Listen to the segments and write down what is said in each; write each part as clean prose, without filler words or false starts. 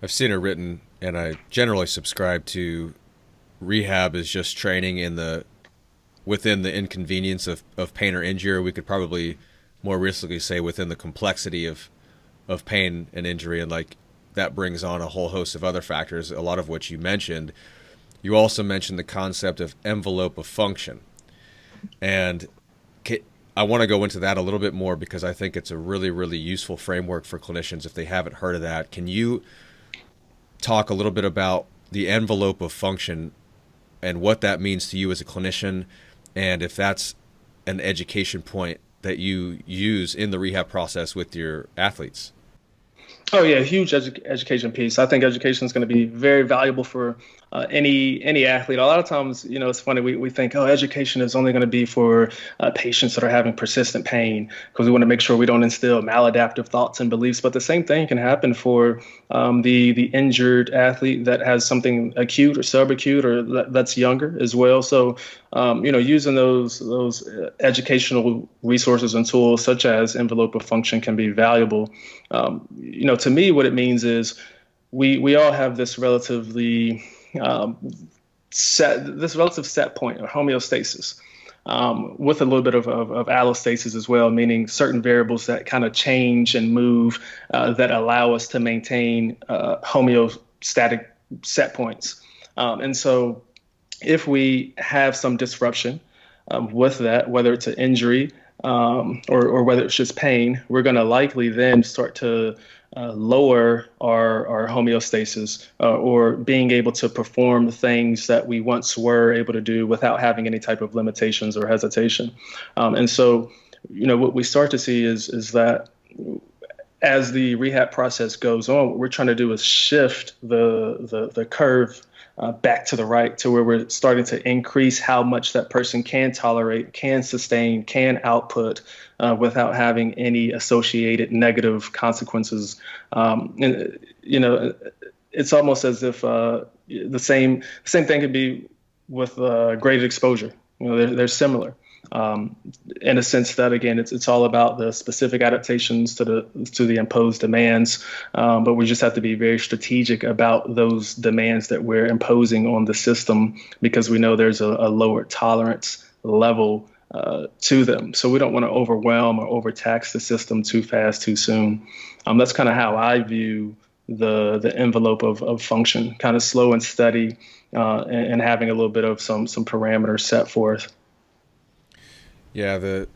I've seen it written, and I generally subscribe to rehab is just training in the within the inconvenience of pain or injury. We could probably more realistically say within the complexity of pain and injury, and like that brings on a whole host of other factors, a lot of which you mentioned. You also mentioned the concept of envelope of function, and I want to go into that a little bit more because I think it's a really, really useful framework for clinicians if they haven't heard of that. Can you talk a little bit about the envelope of function and what that means to you as a clinician, and if that's an education point that you use in the rehab process with your athletes? Oh yeah, huge education piece. I think education is going to be very valuable for any athlete. A lot of times, it's funny, we think, oh, education is only going to be for patients that are having persistent pain because we want to make sure we don't instill maladaptive thoughts and beliefs. But the same thing can happen for the injured athlete that has something acute or subacute or that's younger as well. So using those educational resources and tools such as envelope of function can be valuable. To me, what it means is we all have this relatively relative set point or homeostasis, with a little bit of allostasis as well, meaning certain variables that kind of change and move that allow us to maintain homeostatic set points. And so if we have some disruption with that, whether it's an injury or whether it's just pain, we're going to likely then start to lower our homeostasis or being able to perform things that we once were able to do without having any type of limitations or hesitation. And so, what we start to see is that as the rehab process goes on, what we're trying to do is shift the curve back to the right to where we're starting to increase how much that person can tolerate, can sustain, can output without having any associated negative consequences. It's almost as if the same thing could be with graded exposure. They're similar. In a sense that, again, it's all about the specific adaptations to the imposed demands, but we just have to be very strategic about those demands that we're imposing on the system because we know there's a lower tolerance level to them. So we don't want to overwhelm or overtax the system too fast, too soon. That's kind of how I view the envelope of function, kind of slow and steady, and having a little bit of some parameters set forth. Yeah, the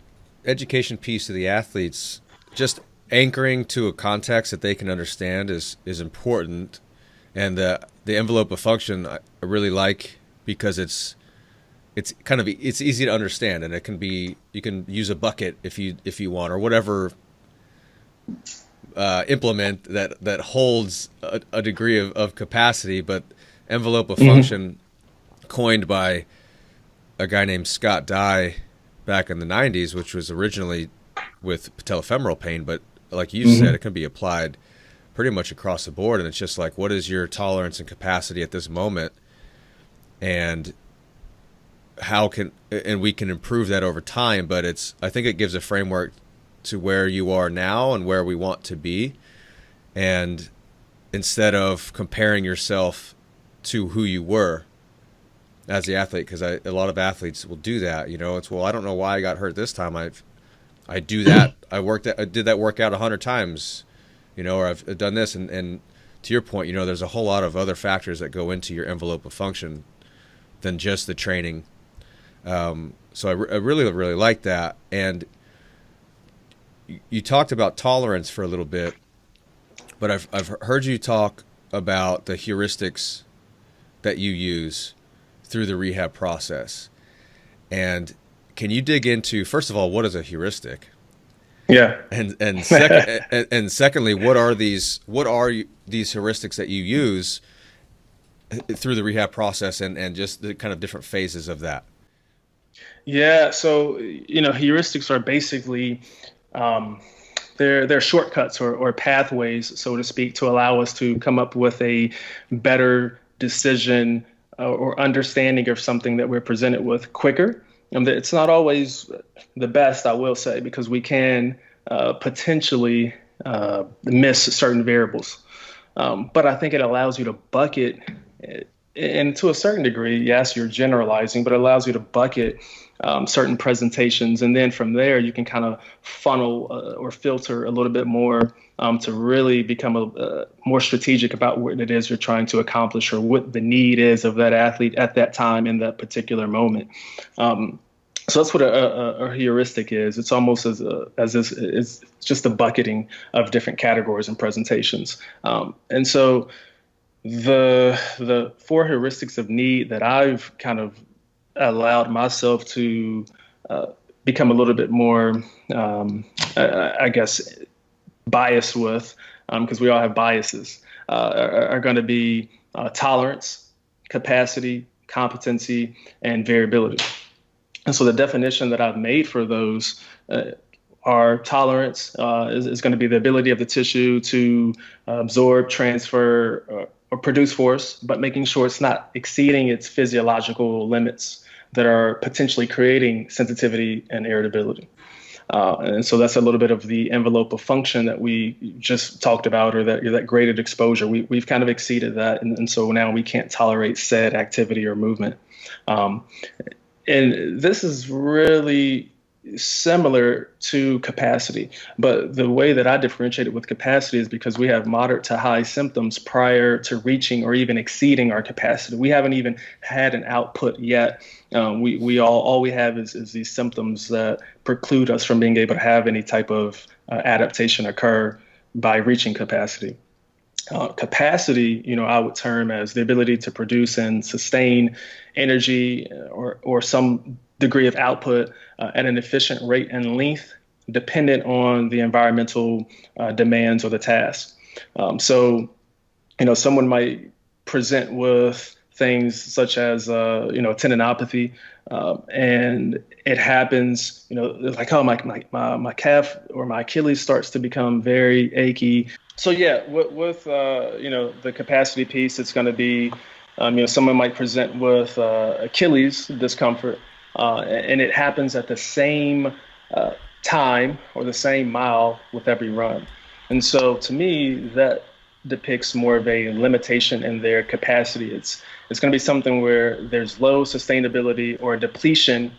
education piece of the athletes, just anchoring to a context that they can understand is important. And the envelope of function I really like because it's easy to understand, and it can be, you can use a bucket if you want, or whatever implement that holds a degree of capacity. But envelope of function, coined by a guy named Scott Dye back in the 90s, which was originally with patellofemoral pain, but like you said, it can be applied pretty much across the board. And it's just like, what is your tolerance and capacity at this moment, and we can improve that over time. But I think it gives a framework to where you are now and where we want to be. And instead of comparing yourself to who you were as the athlete, because a lot of athletes will do that. It's, well, I don't know why I got hurt this time. I do that. I did that workout 100 times, or I've done this. And to your point, there's a whole lot of other factors that go into your envelope of function than just the training. So I really, really like that. And you talked about tolerance for a little bit, but I've heard you talk about the heuristics that you use through the rehab process. And can you dig into, first of all, what is a heuristic? Yeah. And secondly, what are these heuristics that you use through the rehab process, and just the kind of different phases of that? Yeah. So, heuristics are basically they're shortcuts or pathways, so to speak, to allow us to come up with a better decision or understanding of something that we're presented with quicker. And it's not always the best, I will say, because we can potentially miss certain variables. But I think it allows you to bucket, and to a certain degree, yes, you're generalizing, but it allows you to bucket certain presentations. And then from there, you can kind of funnel or filter a little bit more to really become more strategic about what it is you're trying to accomplish or what the need is of that athlete at that time in that particular moment. So that's what a heuristic is. It's almost as this, it's just a bucketing of different categories and presentations. And so the four heuristics of need that I've kind of allowed myself to become a little bit more, I guess, biased with, because we all have biases, are going to be tolerance, capacity, competency, and variability. And so the definition that I've made for those are tolerance is going to be the ability of the tissue to absorb, transfer, or produce force, but making sure it's not exceeding its physiological limits that are potentially creating sensitivity and irritability. And so that's a little bit of the envelope of function that we just talked about, or that graded exposure. We've kind of exceeded that. And so now we can't tolerate said activity or movement. And this is really similar to capacity, but the way that I differentiate it with capacity is because we have moderate to high symptoms prior to reaching or even exceeding our capacity. We haven't even had an output yet. We all we have is these symptoms that preclude us from being able to have any type of adaptation occur by reaching capacity. Capacity, I would term as the ability to produce and sustain energy or some degree of output at an efficient rate and length, dependent on the environmental demands or the task. So, someone might present with things such as, tendinopathy, and it happens, like, oh, my calf or my Achilles starts to become very achy. So yeah, with the capacity piece, it's going to be, someone might present with Achilles discomfort, and it happens at the same time or the same mile with every run. And so to me, that depicts more of a limitation in their capacity. It's going to be something where there's low sustainability or depletion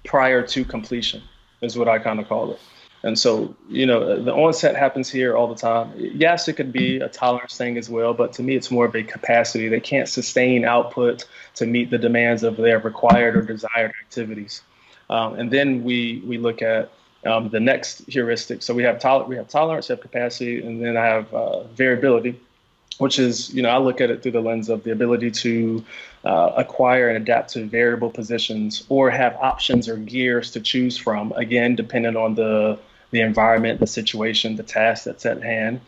prior to completion is what I kind of call it. And so, the onset happens here all the time. Yes, it could be a tolerance thing as well, but to me, it's more of a capacity. They can't sustain output to meet the demands of their required or desired activities. And then we look at the next heuristic. So we have tolerance, we have capacity, and then I have variability, which is, I look at it through the lens of the ability to acquire and adapt to variable positions or have options or gears to choose from, again, depending on the environment, the situation, the task that's at hand.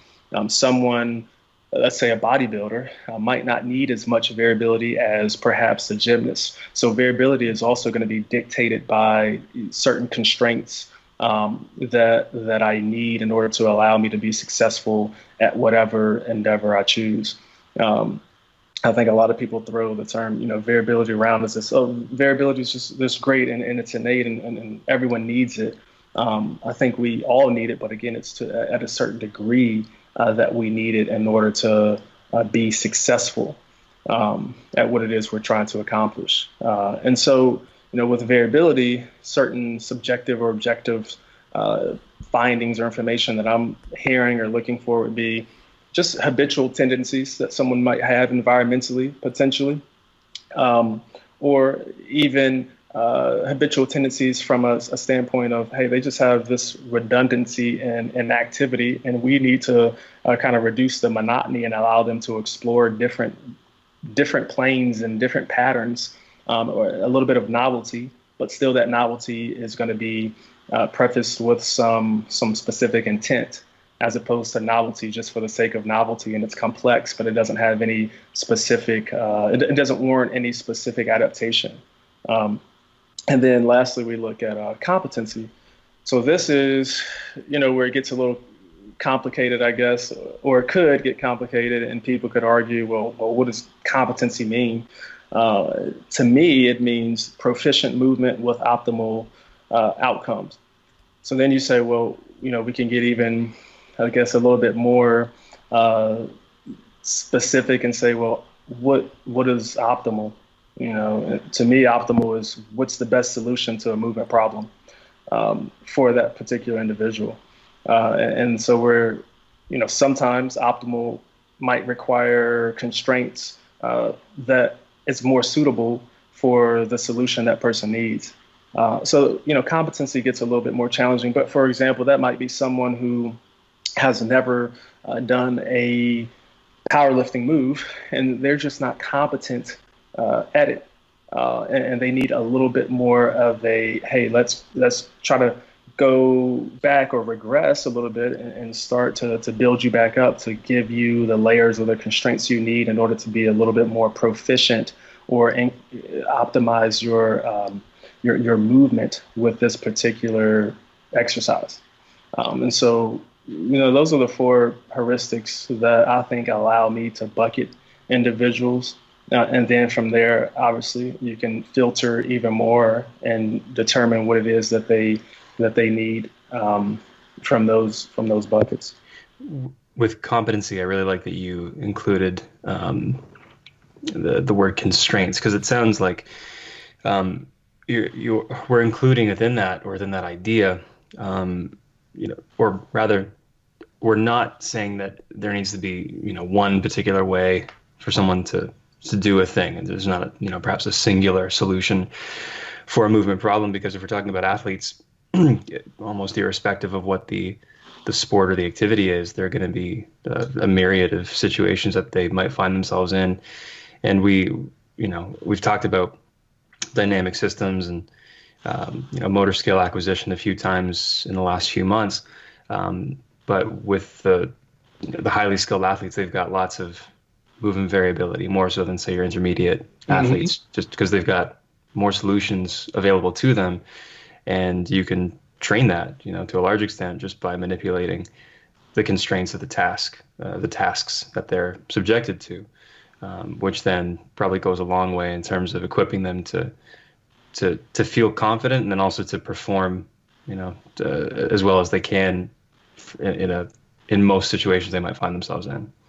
Someone, let's say a bodybuilder, might not need as much variability as perhaps a gymnast. So variability is also going to be dictated by certain constraints that I need in order to allow me to be successful at whatever endeavor I choose. I think a lot of people throw the term, variability around as this. Oh, variability is just this great and it's innate and everyone needs it. I think we all need it, but again, it's at a certain degree that we need it in order to be successful at what it is we're trying to accomplish. And so, with variability, certain subjective or objective findings or information that I'm hearing or looking for would be just habitual tendencies that someone might have environmentally, potentially, or even habitual tendencies from a standpoint of, hey, they just have this redundancy in activity, and we need to kind of reduce the monotony and allow them to explore different planes and different patterns, or a little bit of novelty, but still that novelty is going to be prefaced with some specific intent, as opposed to novelty just for the sake of novelty, and it's complex, but it doesn't have any specific, it doesn't warrant any specific adaptation. And then lastly, we look at competency. So this is, where it gets a little complicated, I guess, or it could get complicated, and people could argue, well, what does competency mean? To me, it means proficient movement with optimal outcomes. So then you say, well, we can get even, I guess, a little bit more specific and say, well, what is optimal? To me, optimal is what's the best solution to a movement problem for that particular individual. And so sometimes optimal might require constraints that it's more suitable for the solution that person needs. So competency gets a little bit more challenging. But for example, that might be someone who has never done a powerlifting move, and they're just not competent at it. And they need a little bit more of a, hey, let's try to go back or regress a little bit and start to build you back up, to give you the layers or the constraints you need in order to be a little bit more proficient or optimize your movement with this particular exercise. And so, those are the 4 heuristics that I think allow me to bucket individuals. And then from there, obviously, you can filter even more and determine what it is that they need from those buckets. With competency, I really like that you included the word constraints, because it sounds like we're including within that idea, or rather, we're not saying that there needs to be one particular way for someone to do a thing, and there's not perhaps a singular solution for a movement problem, because if we're talking about athletes, almost irrespective of what the sport or the activity is, there are going to be a myriad of situations that they might find themselves in. And we've talked about dynamic systems and motor skill acquisition a few times in the last few months. But with the highly skilled athletes, they've got lots of movement variability, more so than, say, your intermediate athletes, just because they've got more solutions available to them. And you can train that, to a large extent, just by manipulating the constraints of the tasks that they're subjected to, which then probably goes a long way in terms of equipping them to feel confident, and then also to perform, as well as they can in most situations they might find themselves in.